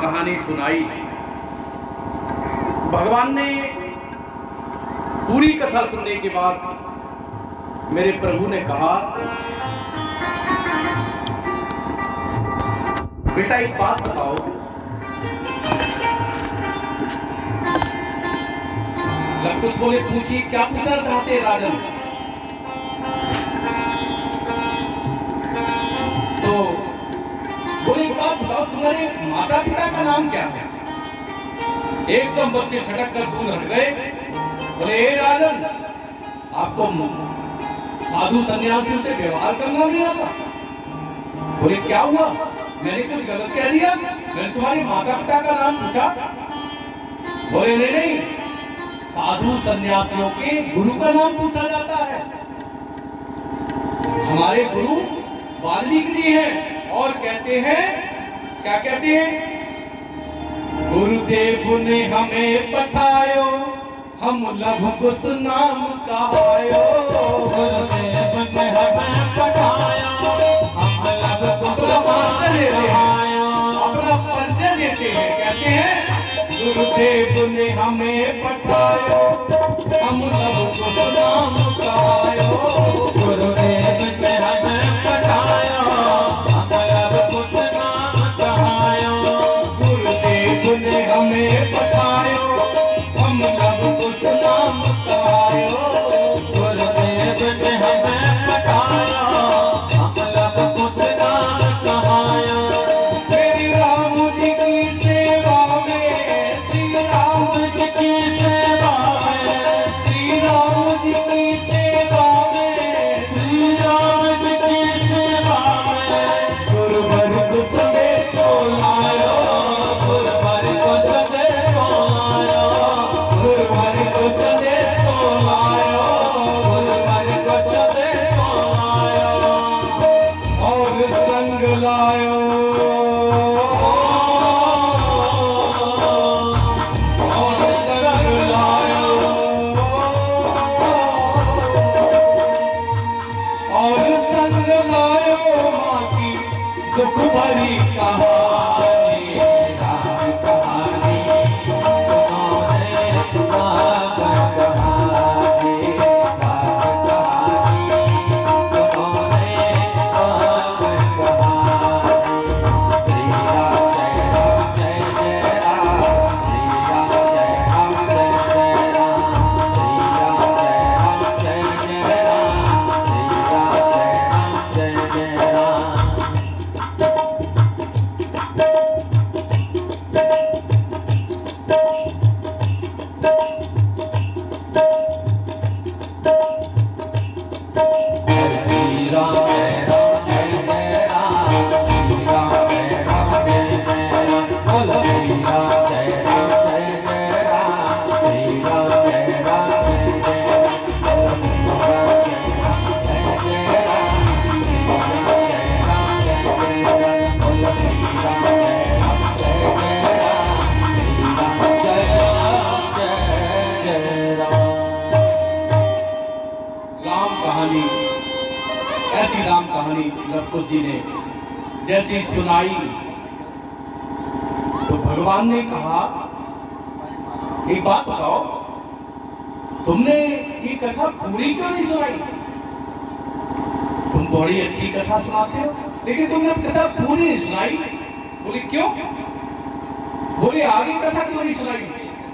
कहानी सुनाई। भगवान ने पूरी कथा सुनने के बाद मेरे प्रभु ने कहा, बेटा एक बात बताओ, कुछ बोले, पूछिए क्या पूछना चाहते हैं राजन। तो बोले एक बात बताओ, तुम्हारे माता पिता का नाम क्या है। एकदम बच्चे छटक कर दूर हट गए। बोले ए राजन, आपको साधु सन्यासियों से व्यवहार करना नहीं आता। बोले क्या हुआ, मैंने कुछ गलत कह दिया, मैंने तुम्हारे माता पिता का नाम पूछा। बोले नहीं नहीं, साधु सन्यासियों के गुरु का नाम पूछा जाता है। हमारे गुरु वाल्मीकि जी हैं और कहते हैं, क्या कहते हैं, गुरुदेव ने हमें पठायो, हम लभ कुश नाम कहायो। गुरुदेव ने हमें पठायो, हम लभ कुश नाम कहायो। अपना परिचय देते हैं, कहते हैं गुरुदेव ने हमें पठायो, हम लभ कुश नाम कहायो। गुरुदेव ने हमें पठायो, हम लभ कुश नाम कहायो। गुरुदेव ने हमें पठायो, हम लभ कुश नाम कहायो। गुरुदेव ने हमें पठायो, हम लभ कुश नाम कहायो। श्री राम जी की सेवा में, श्री राम जी की सेवा में, श्री राम जी की सेवा में, श्री राम जी की सेवा में, गुरुवर कुश दे सोलायो, गुरुवर कुश दे सोलायो, गुरुवर कुश दे सोलायो, गुरुवर कुश दे सोलायो। और संग लायो, और संग लायो, और संग लायो माँ की दुख भरी कहानी। राम कहानी सुनो रे, राम कहानी, राम कहानी सुनो रे, राम कहानी। श्री राम जय राम जय जय राम, श्री राम जय राम जय जय राम, श्री राम जय राम जय जय राम, श्री राम जय राम जय जय राम। श्री राम जय राम जय जय राम, श्री राम जय राम जय जय राम। बोलो श्री राम जय राम जय जय राम, श्री राम जय राम जय जय राम। बोलो श्री राम जय राम जय जय राम, श्री राम जय राम जय जय राम। बोलो श्री राम जय राम जय जय राम, श्री राम जय राम जय जय राम। राम कहानी, ऐसी राम कहानी लव कुश जी ने जैसी सुनाई तो भगवान ने कहा, एक बात बताओ, तुमने ये कथा पूरी क्यों नहीं सुनाई। तुम बड़ी अच्छी कथा सुनाते हो, लेकिन तुमने कथा पूरी नहीं सुनाई। बोले क्यों। बोले आगे कथा क्यों नहीं सुनाई।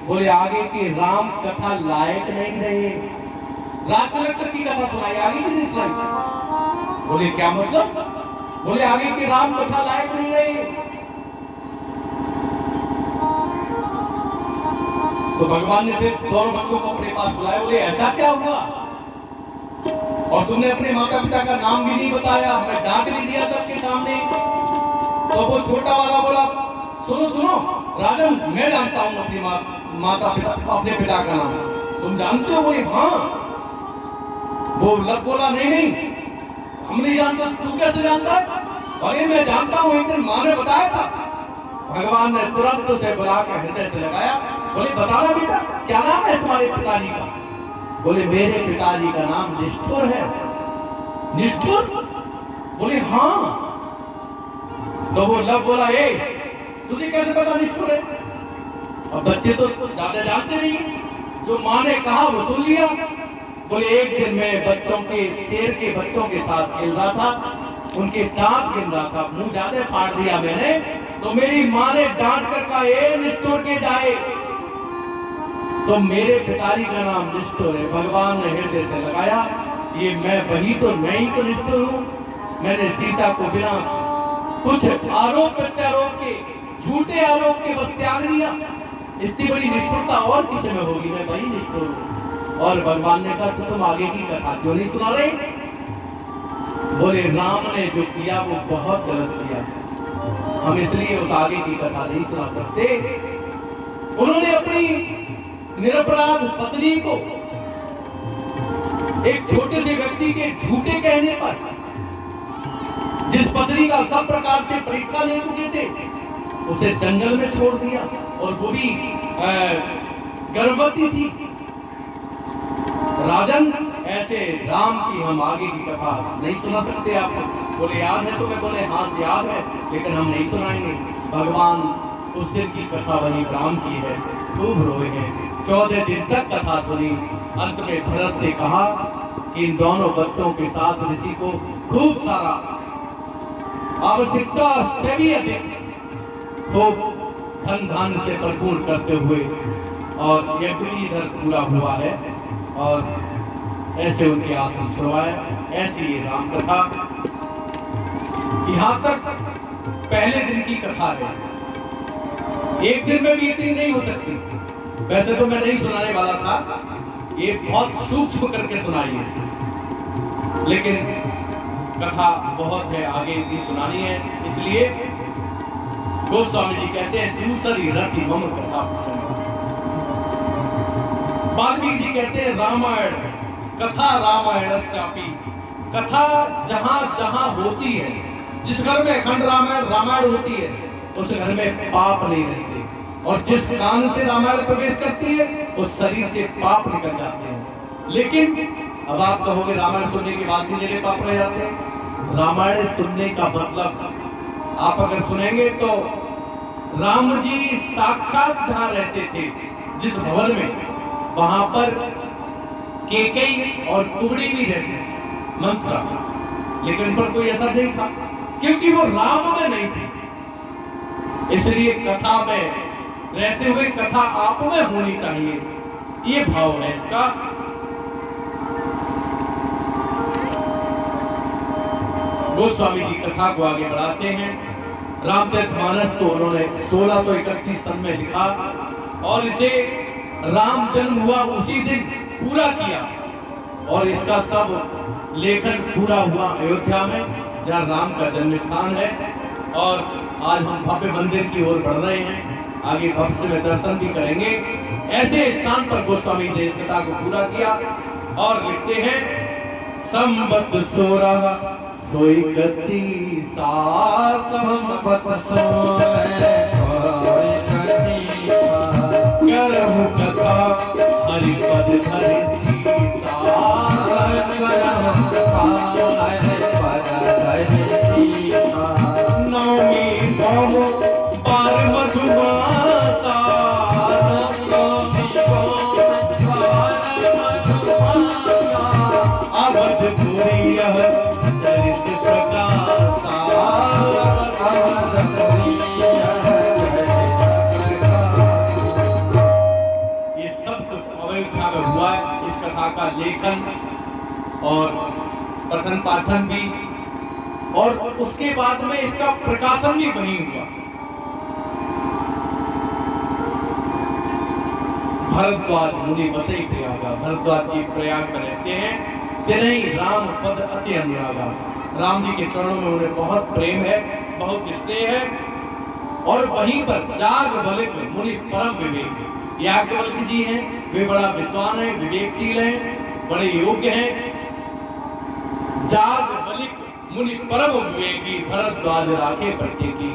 बोले आगे की राम कथा लायक नहीं रहे, रात तक की कथा सुनाई, आगे की नहीं सुनाई। बोले क्या मतलब। बोले आगे की राम कथा लायक नहीं रही। तो भगवान ने फिर दोनों बच्चों को अपने पास बुलाया। बोले ऐसा क्या हुआ, और तुमने अपने माता पिता का नाम भी नहीं बताया, हमें डांट भी दिया सबके सामने। तो वो छोटा वाला बोला, सुनो सुनो राजन, मैं जानता हूं अपनी माता पिता, अपने पिता का नाम तुम जानते हो। बोले हाँ। वो लग बोला नहीं नहीं, हम नहीं जानते। तू कैसे जानता है। अरे मैं जानता हूं, एक दिन माँ ने बताया था। भगवान ने तुरंत उसे बुला कर हृदय से लगाया। बोले बताना बेटा, क्या नाम है तुम्हारे पिताजी का। बोले मेरे पिताजी का नाम निष्ठुर है। निष्ठुर। बोले हाँ। तो वो लव बोला, ए तुझे कैसे पता निष्ठुर है? अब बच्चे तो ज्यादा जानते नहीं, जो माँ ने कहा वो सुन लिया। बोले एक दिन मैं बच्चों के शेर के बच्चों के साथ खेल रहा था, उनके दांत गिन रहा था, मुंह ज्यादा फाड़ दिया मैंने, तो मेरी माँ ने डांट कर कहा ए निष्ठुर के जाए। तो मेरे पिताजी का नाम निष्ठुर है, भगवान ने हृदय से लगाया, ये मैं वही तो नहीं तो निष्ठुर हूँ। मैंने सीता को बिना कुछ आरोप प्रत्यारोप के, झूठे आरोप के बस त्याग दिया। इतनी बड़ी निष्ठुरता और किसी में होगी, मैं वही निष्ठुर हूँ। और भगवान ने कहा तो तुम आगे की कथा क्यों नहीं सुना रहे? बोले राम ने जो किया वो बहुत गलत किया, हम इसलिए उस आगे की कथा नहीं सुना सकते। उन्होंने अपनी निरपराध पत्नी को एक छोटे से व्यक्ति के झूठे कहने पर, जिस पत्नी का सब प्रकार से परीक्षा ले चुके थे, उसे जंगल में छोड़ दिया, और वो भी गर्भवती थी। राजन, ऐसे राम की हम आगे की कथा नहीं सुना सकते आपको। बोले याद है तुम्हें? बोले हाँ याद है, लेकिन हम नहीं सुनाएंगे। भगवान उस दिन की कथा वही राम की है, खूब रोए हैं। 14 दिन तक कथा सुनी। अंत में भरत से कहा कि इन दोनों बच्चों के साथ ऋषि को खूब सारा आवश्यकता से भी अधिक खूब धन धान्य से परिपूर्ण करते हुए, और यज्ञ भी इधर पूरा हुआ है, और ऐसे उनके आत्म छुड़वाए। ऐसी ये राम कथा। यहाँ तक पहले दिन की कथा है। एक दिन में भी इतनी नहीं हो सकती। वैसे तो मैं नहीं सुनाने वाला था, ये बहुत सूक्ष्म करके सुनाई है, लेकिन कथा बहुत है, आगे भी सुनानी है। इसलिए गोस्वामी जी कहते हैं दूसरी रति मम कथा प्रसंग। वाल्मीकि जी कहते हैं रामायण कथा रामायणस्यापि, कथा जहां जहां होती है, जिस घर में अखंड रामायण होती है, उस घर में पाप नहीं रहते, और जिस कान से रामायण प्रवेश करती है उस शरीर से पाप निकल जाते हैं। लेकिन अब आप कहोगे रामायण सुनने के बाद भी मेरे पाप रह जाते हैं। रामायण सुनने का मतलब, आप अगर सुनेंगे तो राम जी साक्षात जहां रहते थे, जिस भवन में, वहां पर केकई और कुबड़ी भी रहते थे, मंत्रा, लेकिन उन पर कोई असर नहीं था, क्योंकि वो राम में नहीं थे। इसलिए कथा में रहते हुए कथा आप में होनी चाहिए, ये भाव है इसका। गोस्वामी जी कथा को आगे बढ़ाते हैं। रामचरितमानस को उन्होंने 1631 सन में लिखा, और इसे राम जन्म हुआ उसी दिन पूरा किया, और इसका सब लेखन पूरा हुआ अयोध्या में, जहाँ राम का जन्म स्थान है। और आज हम भव्य मंदिर की ओर बढ़ रहे हैं, आगे भविष्य में दर्शन भी करेंगे। ऐसे स्थान पर गोस्वामी ने इस कथा को पूरा किया, और लिखते हैं संबत 16 सोई गति सा, संबत 16 सोई गति सा, करहु कथा हरि पद धरि सीसा, करहु कथा हरि पद धरि सीसा। नवमी भव बार मधुमासा, नवमी भव बार मधुमासा, अवधपुरी यह चरित प्रकाशा, अवधपुरी यह चरित प्रकाशा। ये सब कुछ अयोध्या में हुआ है। इस कथा का लेखन और पठन पाठन भी, और उसके बाद में इसका प्रकाशन भी वहीं हुआ। भरद्वाज मुनि बसई प्रयागा, भरद्वाज जी प्रयाग में रहते हैं। तिनहि राम पद अति अनुरागा, राम जी के चरणों में उन्हें बहुत प्रेम है, बहुत स्नेह है। और वहीं पर याज्ञवल्क्य मुनि परम विवेक, याज्ञवल्क्य जी हैं, वे बड़ा विद्वान है, विवेकशील हैं, बड़े योग्य हैं। याज्ञवल्क्य मुनि परम विवेकी, भरद्वाज राखे प्रत्येकी,